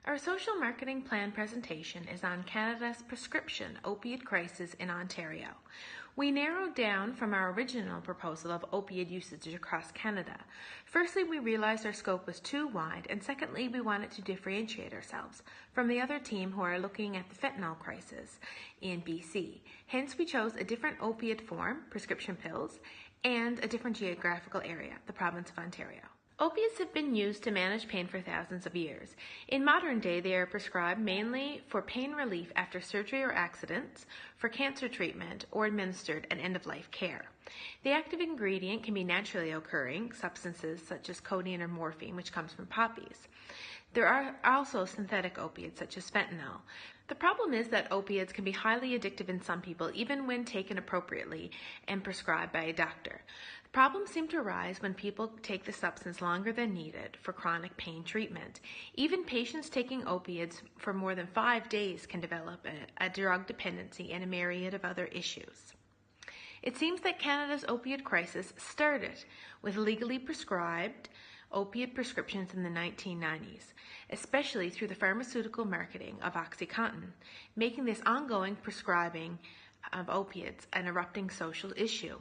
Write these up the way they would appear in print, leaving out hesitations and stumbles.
Our social marketing plan presentation is on Canada's prescription opioid crisis in Ontario. We narrowed down from our original proposal of opioid usage across Canada. Firstly, we realized our scope was too wide, and secondly, we wanted to differentiate ourselves from the other team who are looking at the fentanyl crisis in BC. Hence, we chose a different opioid form, prescription pills, and a different geographical area, the province of Ontario. Opiates have been used to manage pain for thousands of years. In modern day, they are prescribed mainly for pain relief after surgery or accidents, for cancer treatment, or administered at end-of-life care. The active ingredient can be naturally occurring substances such as codeine or morphine, which comes from poppies. There are also synthetic opiates such as fentanyl. The problem is that opiates can be highly addictive in some people, even when taken appropriately and prescribed by a doctor. Problems seem to arise when people take the substance longer than needed for chronic pain treatment. Even patients taking opiates for more than 5 days can develop a drug dependency and a myriad of other issues. It seems that Canada's opioid crisis started with legally prescribed opiate prescriptions in the 1990s, especially through the pharmaceutical marketing of OxyContin, making this ongoing prescribing of opiates an erupting social issue.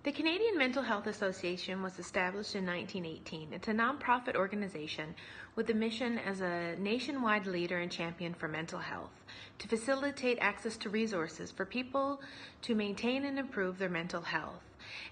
The Canadian Mental Health Association was established in 1918. It's a non-profit organization with a mission as a nationwide leader and champion for mental health, to facilitate access to resources for people to maintain and improve their mental health.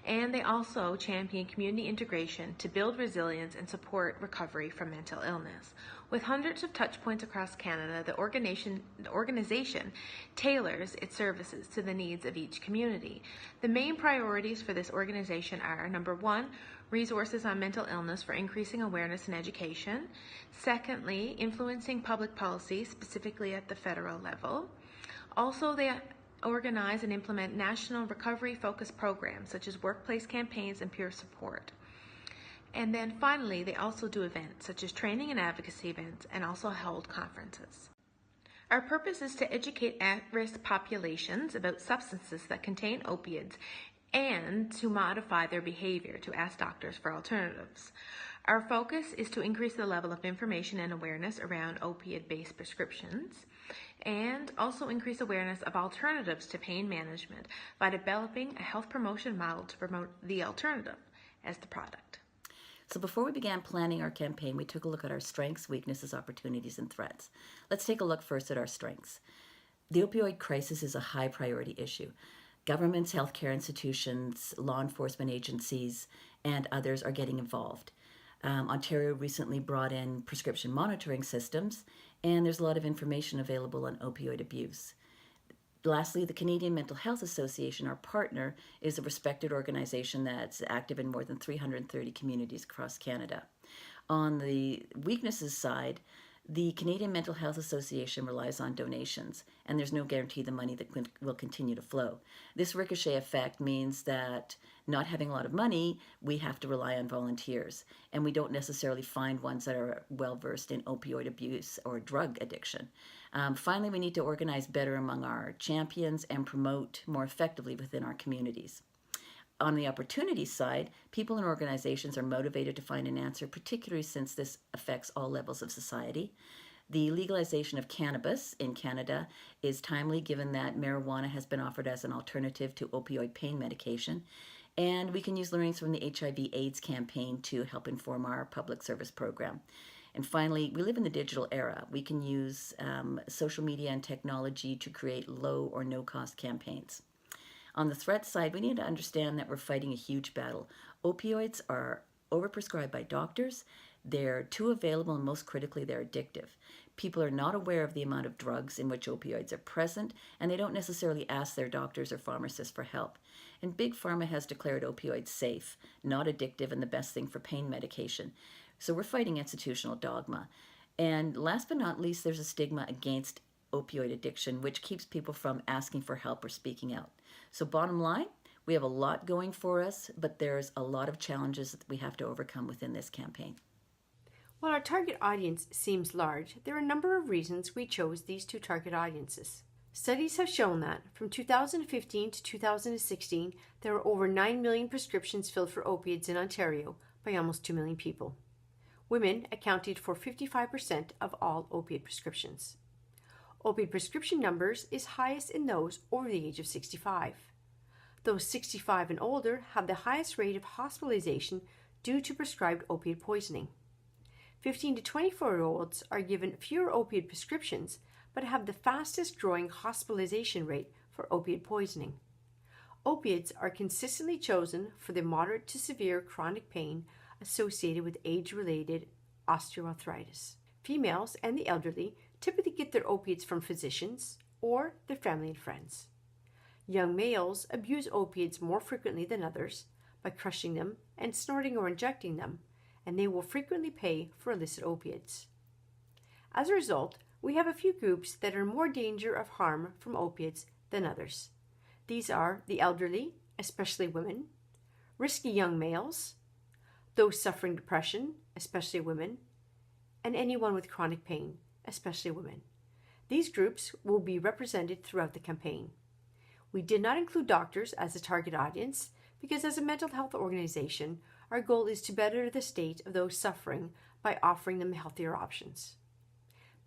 And they also champion community integration to build resilience and support recovery from mental illness. With hundreds of touch points across Canada, the organization tailors its services to the needs of each community. The main priorities for this organization are, number one, resources on mental illness for increasing awareness and education. Secondly, influencing public policy, specifically at the federal level. Also, they organize and implement national recovery-focused programs such as workplace campaigns and peer support. And then finally, they also do events such as training and advocacy events, and also hold conferences. Our purpose is to educate at-risk populations about substances that contain opioids and to modify their behavior to ask doctors for alternatives. Our focus is to increase the level of information and awareness around opioid-based prescriptions, and also increase awareness of alternatives to pain management by developing a health promotion model to promote the alternative as the product. So before we began planning our campaign, we took a look at our strengths, weaknesses, opportunities, and threats. Let's take a look first at our strengths. The opioid crisis is a high priority issue. Governments, healthcare institutions, law enforcement agencies, and others are getting involved. Ontario recently brought in prescription monitoring systems, and there's a lot of information available on opioid abuse. Lastly, the Canadian Mental Health Association, our partner, is a respected organization that's active in more than 330 communities across Canada. On the weaknesses side, the Canadian Mental Health Association relies on donations, and there's no guarantee the money that will continue to flow. This ricochet effect means that not having a lot of money, we have to rely on volunteers, and we don't necessarily find ones that are well-versed in opioid abuse or drug addiction. Finally, we need to organize better among our champions and promote more effectively within our communities. On the opportunity side, people and organizations are motivated to find an answer, particularly since this affects all levels of society. The legalization of cannabis in Canada is timely, given that marijuana has been offered as an alternative to opioid pain medication. And we can use learnings from the HIV/AIDS campaign to help inform our public service program. And finally, we live in the digital era. We can use social media and technology to create low or no-cost campaigns. On the threat side, we need to understand that we're fighting a huge battle. Opioids are overprescribed by doctors. They're too available, and most critically, they're addictive. People are not aware of the amount of drugs in which opioids are present, and they don't necessarily ask their doctors or pharmacists for help. And Big Pharma has declared opioids safe, not addictive, and the best thing for pain medication. So we're fighting institutional dogma. And last but not least, there's a stigma against opioid addiction, which keeps people from asking for help or speaking out. So bottom line, we have a lot going for us, but there's a lot of challenges that we have to overcome within this campaign. While our target audience seems large, there are a number of reasons we chose these two target audiences. Studies have shown that from 2015 to 2016, there were over 9 million prescriptions filled for opiates in Ontario by almost 2 million people. Women accounted for 55% of all opiate prescriptions. Opiate prescription numbers is highest in those over the age of 65. Those 65 and older have the highest rate of hospitalization due to prescribed opiate poisoning. 15 to 24-year-olds are given fewer opiate prescriptions but have the fastest growing hospitalization rate for opiate poisoning. Opiates are consistently chosen for the moderate to severe chronic pain associated with age-related osteoarthritis. Females and the elderly typically get their opiates from physicians or their family and friends. Young males abuse opiates more frequently than others by crushing them and snorting or injecting them, and they will frequently pay for illicit opiates. As a result, we have a few groups that are in more danger of harm from opiates than others. These are the elderly, especially women, risky young males, those suffering depression, especially women, and anyone with chronic pain, especially women. These groups will be represented throughout the campaign. We did not include doctors as a target audience because as a mental health organization, our goal is to better the state of those suffering by offering them healthier options.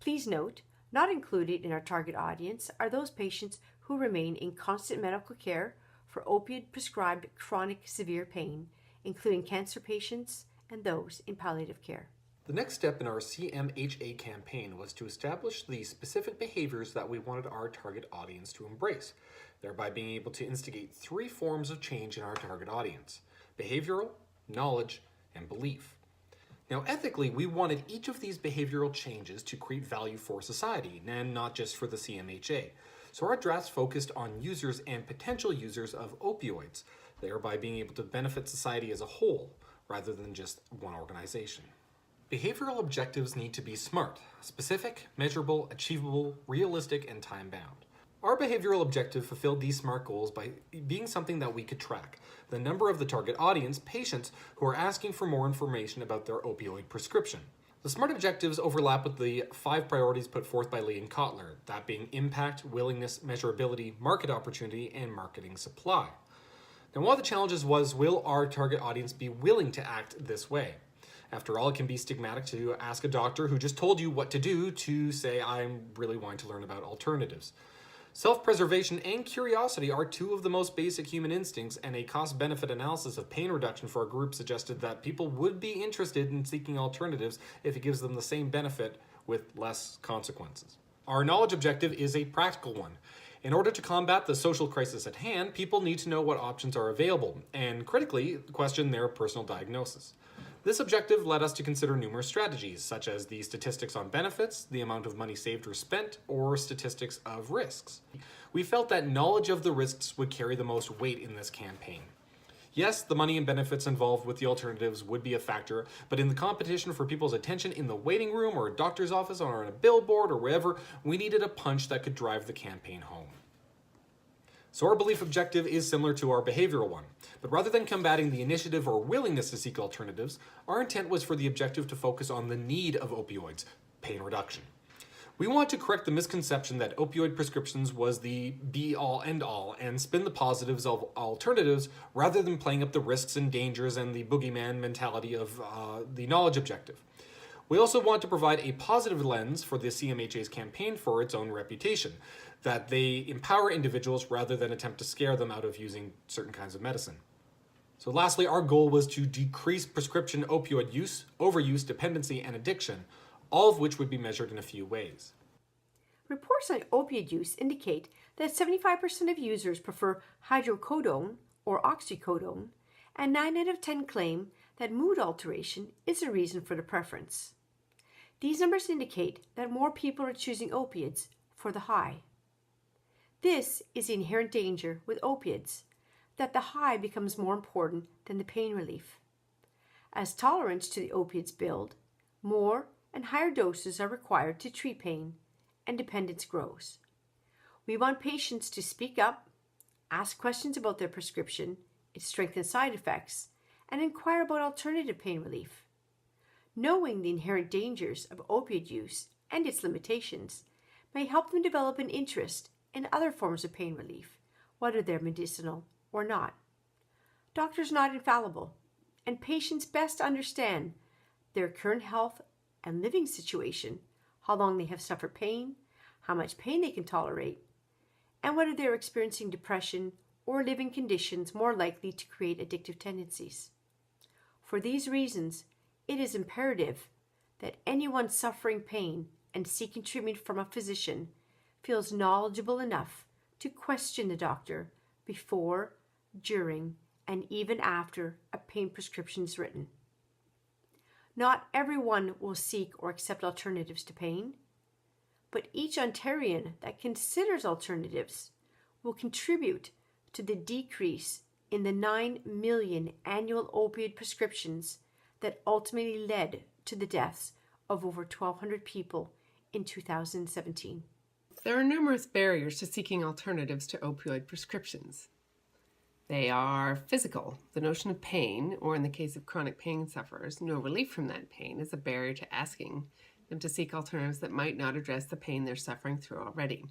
Please note, not included in our target audience are those patients who remain in constant medical care for opioid-prescribed chronic severe pain, including cancer patients and those in palliative care. The next step in our CMHA campaign was to establish the specific behaviors that we wanted our target audience to embrace, thereby being able to instigate 3 forms of change in our target audience: behavioral, knowledge, and belief. Now, ethically, we wanted each of these behavioral changes to create value for society, and not just for the CMHA. So our drafts focused on users and potential users of opioids, thereby being able to benefit society as a whole, rather than just one organization. Behavioral objectives need to be SMART: specific, measurable, achievable, realistic, and time-bound. Our behavioral objective fulfilled these SMART goals by being something that we could track: the number of the target audience, patients, who are asking for more information about their opioid prescription. The SMART objectives overlap with the 5 priorities put forth by Lee and Kotler, that being impact, willingness, measurability, market opportunity, and marketing supply. Now, one of the challenges was, will our target audience be willing to act this way? After all, it can be stigmatic to ask a doctor who just told you what to do to say, I'm really wanting to learn about alternatives. Self-preservation and curiosity are 2 of the most basic human instincts, and a cost-benefit analysis of pain reduction for our group suggested that people would be interested in seeking alternatives if it gives them the same benefit with less consequences. Our knowledge objective is a practical one. In order to combat the social crisis at hand, people need to know what options are available, and critically, question their personal diagnosis. This objective led us to consider numerous strategies, such as the statistics on benefits, the amount of money saved or spent, or statistics of risks. We felt that knowledge of the risks would carry the most weight in this campaign. Yes, the money and benefits involved with the alternatives would be a factor, but in the competition for people's attention in the waiting room or a doctor's office or on a billboard or wherever, we needed a punch that could drive the campaign home. So our belief objective is similar to our behavioral one, but rather than combating the initiative or willingness to seek alternatives, our intent was for the objective to focus on the need of opioids, pain reduction. We want to correct the misconception that opioid prescriptions was the be-all, end-all, and spin the positives of alternatives rather than playing up the risks and dangers and the boogeyman mentality of the knowledge objective. We also want to provide a positive lens for the CMHA's campaign for its own reputation, that they empower individuals rather than attempt to scare them out of using certain kinds of medicine. So lastly, our goal was to decrease prescription opioid use, overuse, dependency, and addiction, all of which would be measured in a few ways. Reports on opioid use indicate that 75% of users prefer hydrocodone or oxycodone, and 9 out of 10 claim that mood alteration is a reason for the preference. These numbers indicate that more people are choosing opiates for the high. This is the inherent danger with opiates, that the high becomes more important than the pain relief. As tolerance to the opiates build, more and higher doses are required to treat pain, and dependence grows. We want patients to speak up, ask questions about their prescription, its strength and side effects, and inquire about alternative pain relief. Knowing the inherent dangers of opioid use and its limitations may help them develop an interest in other forms of pain relief, whether they're medicinal or not. Doctors are not infallible, and patients best understand their current health and living situation, how long they have suffered pain, how much pain they can tolerate, and whether they're experiencing depression or living conditions more likely to create addictive tendencies. For these reasons, it is imperative that anyone suffering pain and seeking treatment from a physician feels knowledgeable enough to question the doctor before, during, and even after a pain prescription is written. Not everyone will seek or accept alternatives to pain, but each Ontarian that considers alternatives will contribute to the decrease in the 9 million annual opioid prescriptions that ultimately led to the deaths of over 1,200 people in 2017. There are numerous barriers to seeking alternatives to opioid prescriptions. They are physical. The notion of pain, or in the case of chronic pain sufferers, no relief from that pain, is a barrier to asking them to seek alternatives that might not address the pain they're suffering through already.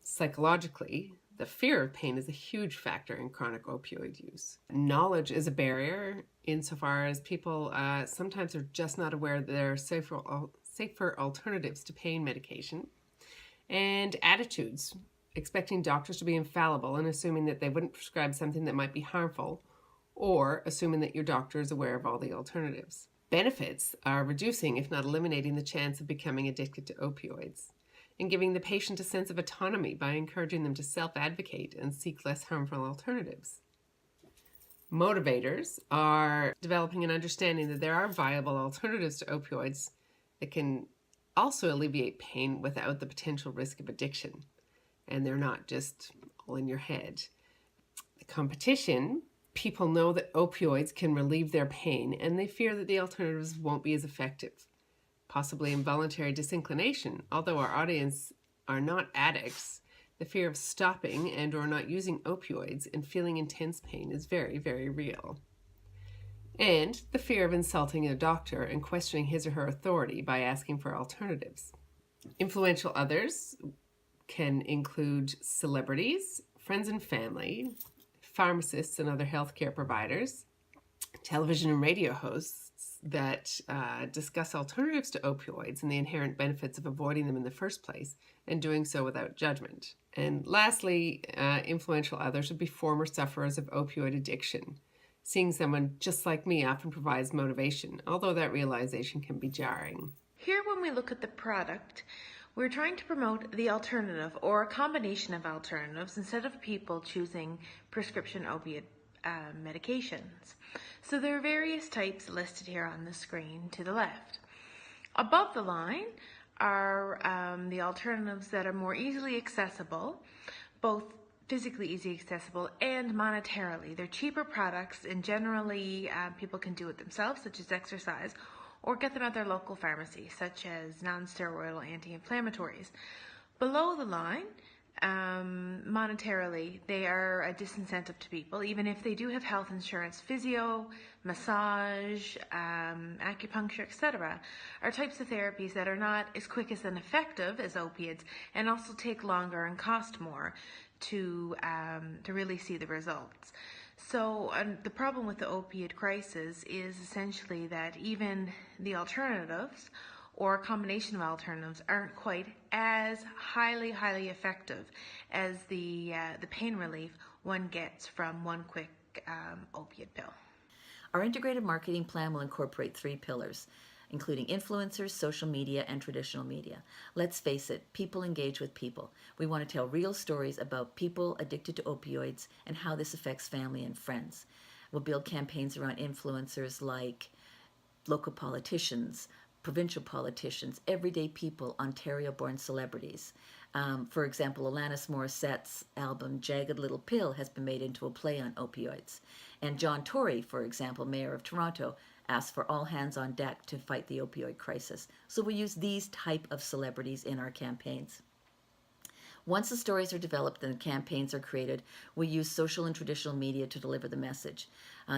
Psychologically, the fear of pain is a huge factor in chronic opioid use. Knowledge is a barrier insofar as people sometimes are just not aware that there are safer alternatives to pain medication. And attitudes, expecting doctors to be infallible and assuming that they wouldn't prescribe something that might be harmful, or assuming that your doctor is aware of all the alternatives. Benefits are reducing, if not eliminating, the chance of becoming addicted to opioids, and giving the patient a sense of autonomy by encouraging them to self-advocate and seek less harmful alternatives. Motivators are developing an understanding that there are viable alternatives to opioids that can also alleviate pain without the potential risk of addiction, and they're not just all in your head. The competition, people know that opioids can relieve their pain, and they fear that the alternatives won't be as effective. Possibly involuntary disinclination. Although our audience are not addicts, the fear of stopping and or not using opioids and feeling intense pain is very, very real. And the fear of insulting a doctor and questioning his or her authority by asking for alternatives. Influential others can include celebrities, friends and family, pharmacists and other healthcare providers, television and radio hosts that discuss alternatives to opioids and the inherent benefits of avoiding them in the first place, and doing so without judgment. And lastly, influential others would be former sufferers of opioid addiction. Seeing someone just like me often provides motivation, although that realization can be jarring. Here, when we look at the product, we're trying to promote the alternative or a combination of alternatives instead of people choosing prescription opiate medications. So there are various types listed here on the screen to the left. Above the line are the alternatives that are more easily accessible, both physically easy accessible and monetarily. They're cheaper products, and generally people can do it themselves, such as exercise, or get them at their local pharmacy, such as non-steroidal anti-inflammatories. Below the line, monetarily, they are a disincentive to people, even if they do have health insurance. Physio, massage, acupuncture, etc. are types of therapies that are not as quick as and effective as opiates, and also take longer and cost more to really see the results. So the problem with the opioid crisis is essentially that even the alternatives or a combination of alternatives aren't quite as highly effective as the pain relief one gets from one quick opiate pill. Our integrated marketing plan will incorporate 3 pillars, including influencers, social media, and traditional media. Let's face it, people engage with people. We want to tell real stories about people addicted to opioids and how this affects family and friends. We'll build campaigns around influencers like local politicians, provincial politicians, everyday people, Ontario-born celebrities. For example, Alanis Morissette's album Jagged Little Pill has been made into a play on opioids. And John Tory, for example, Mayor of Toronto, asked for all hands on deck to fight the opioid crisis. So we use these type of celebrities in our campaigns. Once the stories are developed and the campaigns are created, we use social and traditional media to deliver the message.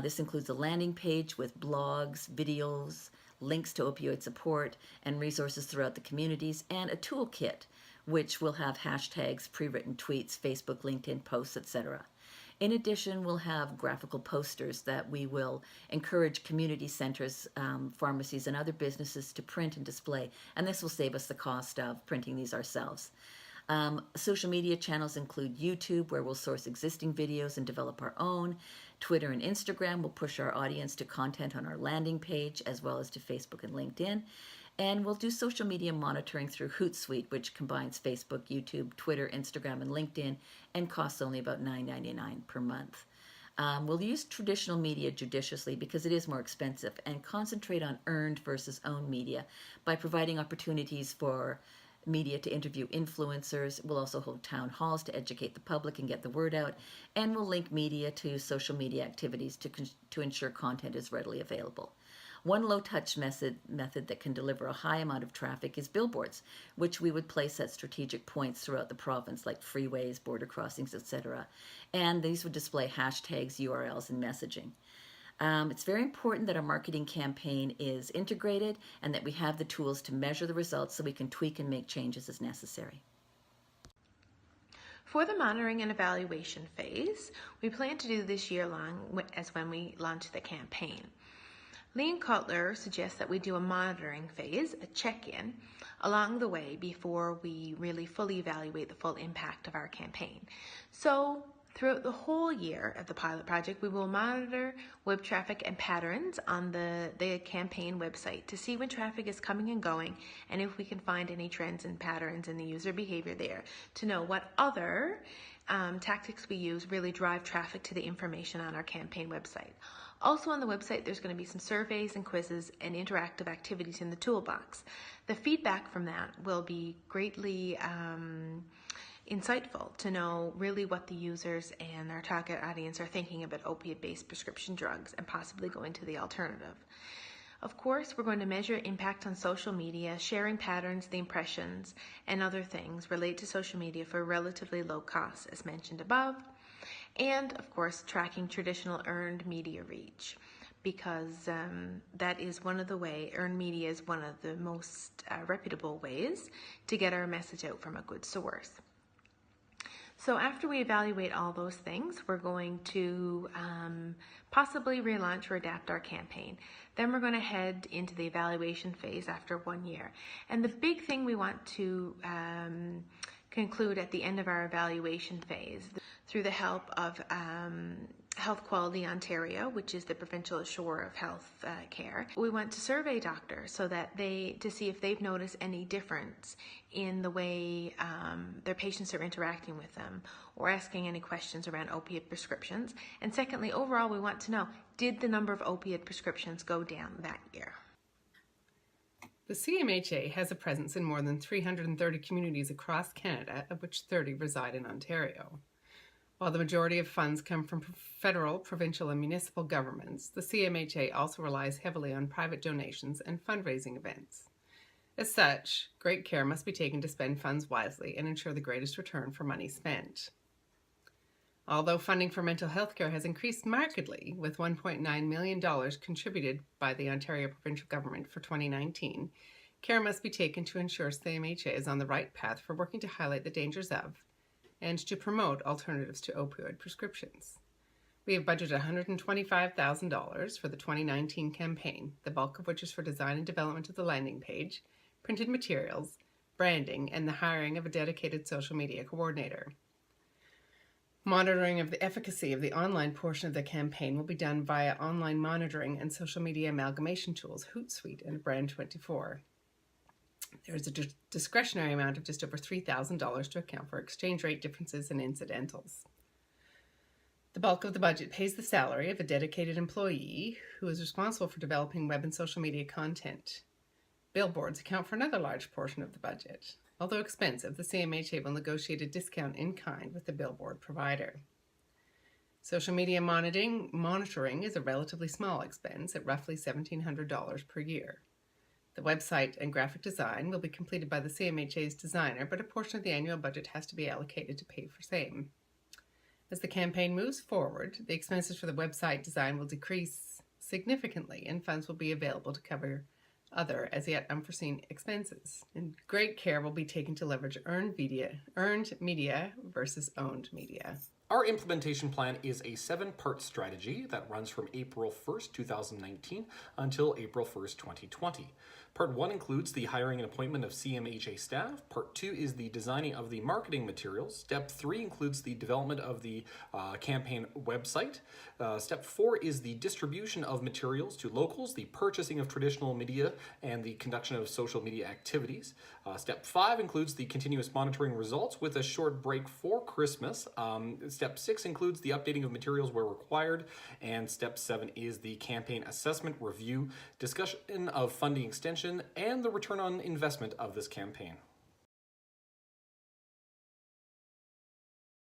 This includes a landing page with blogs, videos, links to opioid support, and resources throughout the communities, and a toolkit, which will have hashtags, pre-written tweets, Facebook, LinkedIn posts, etc. In addition, we'll have graphical posters that we will encourage community centers, pharmacies, and other businesses to print and display, and this will save us the cost of printing these ourselves. Social media channels include YouTube, where we'll source existing videos and develop our own. Twitter and Instagram will push our audience to content on our landing page, as well as to Facebook and LinkedIn. And we'll do social media monitoring through Hootsuite, which combines Facebook, YouTube, Twitter, Instagram, and LinkedIn, and costs only about $9.99 per month. We'll use traditional media judiciously because it is more expensive, and concentrate on earned versus owned media by providing opportunities for media to interview influencers. We'll also hold town halls to educate the public and get the word out, and we'll link media to social media activities to ensure content is readily available. One low-touch method that can deliver a high amount of traffic is billboards, which we would place at strategic points throughout the province, like freeways, border crossings, etc. And these would display hashtags, URLs, and messaging. It's very important that our marketing campaign is integrated and that we have the tools to measure the results so we can tweak and make changes as necessary. For the monitoring and evaluation phase, we plan to do this year long as when we launch the campaign. Lean Cutler suggests that we do a monitoring phase, a check-in, along the way before we really fully evaluate the full impact of our campaign. So throughout the whole year of the pilot project, we will monitor web traffic and patterns on the campaign website to see when traffic is coming and going, and if we can find any trends and patterns in the user behavior there, to know what other tactics we use really drive traffic to the information on our campaign website. Also on the website, there's going to be some surveys and quizzes and interactive activities in the toolbox. The feedback from that will be greatly insightful to know really what the users and our target audience are thinking about opiate-based prescription drugs and possibly going to the alternative. Of course, we're going to measure impact on social media, sharing patterns, the impressions, and other things related to social media for relatively low costs, as mentioned above. And, of course, tracking traditional earned media reach, because that is one of the ways, earned media is one of the most reputable ways to get our message out from a good source. So after we evaluate all those things, we're going to possibly relaunch or adapt our campaign. Then we're going to head into the evaluation phase after 1 year. And the big thing we want to conclude at the end of our evaluation phase, through the help of Health Quality Ontario, which is the provincial shore of health care, we want to survey doctors so that to see if they've noticed any difference in the way their patients are interacting with them or asking any questions around opiate prescriptions. And secondly, overall, we want to know, did the number of opiate prescriptions go down that year? The CMHA has a presence in more than 330 communities across Canada, of which 30 reside in Ontario. While the majority of funds come from federal, provincial, and municipal governments, the CMHA also relies heavily on private donations and fundraising events. As such, great care must be taken to spend funds wisely and ensure the greatest return for money spent. Although funding for mental health care has increased markedly, with $1.9 million contributed by the Ontario provincial government for 2019, care must be taken to ensure CMHA is on the right path for working to highlight the dangers of and to promote alternatives to opioid prescriptions. We have budgeted $125,000 for the 2019 campaign, the bulk of which is for design and development of the landing page, printed materials, branding, and the hiring of a dedicated social media coordinator. Monitoring of the efficacy of the online portion of the campaign will be done via online monitoring and social media amalgamation tools, Hootsuite and Brand24. There is a discretionary amount of just over $3,000 to account for exchange rate differences and incidentals. The bulk of the budget pays the salary of a dedicated employee who is responsible for developing web and social media content. Billboards account for another large portion of the budget. Although expensive, the CMHA will negotiate a discount in kind with the billboard provider. Social media monitoring is a relatively small expense at roughly $1,700 per year. The website and graphic design will be completed by the CMHA's designer, but a portion of the annual budget has to be allocated to pay for same. As the campaign moves forward, the expenses for the website design will decrease significantly and funds will be available to cover other as yet unforeseen expenses. And great care will be taken to leverage earned media versus owned media. Our implementation plan is a 7-part strategy that runs from April 1st, 2019 until April 1st, 2020. Part 1 includes the hiring and appointment of CMHA staff. Part 2 is the designing of the marketing materials. Step 3 includes the development of the campaign website. Step 4 is the distribution of materials to locals, the purchasing of traditional media, and the conduction of social media activities. Step 5 includes the continuous monitoring results with a short break for Christmas. Step 6 includes the updating of materials where required. And Step 7 is the campaign assessment, review, discussion of funding extension, and the return on investment of this campaign.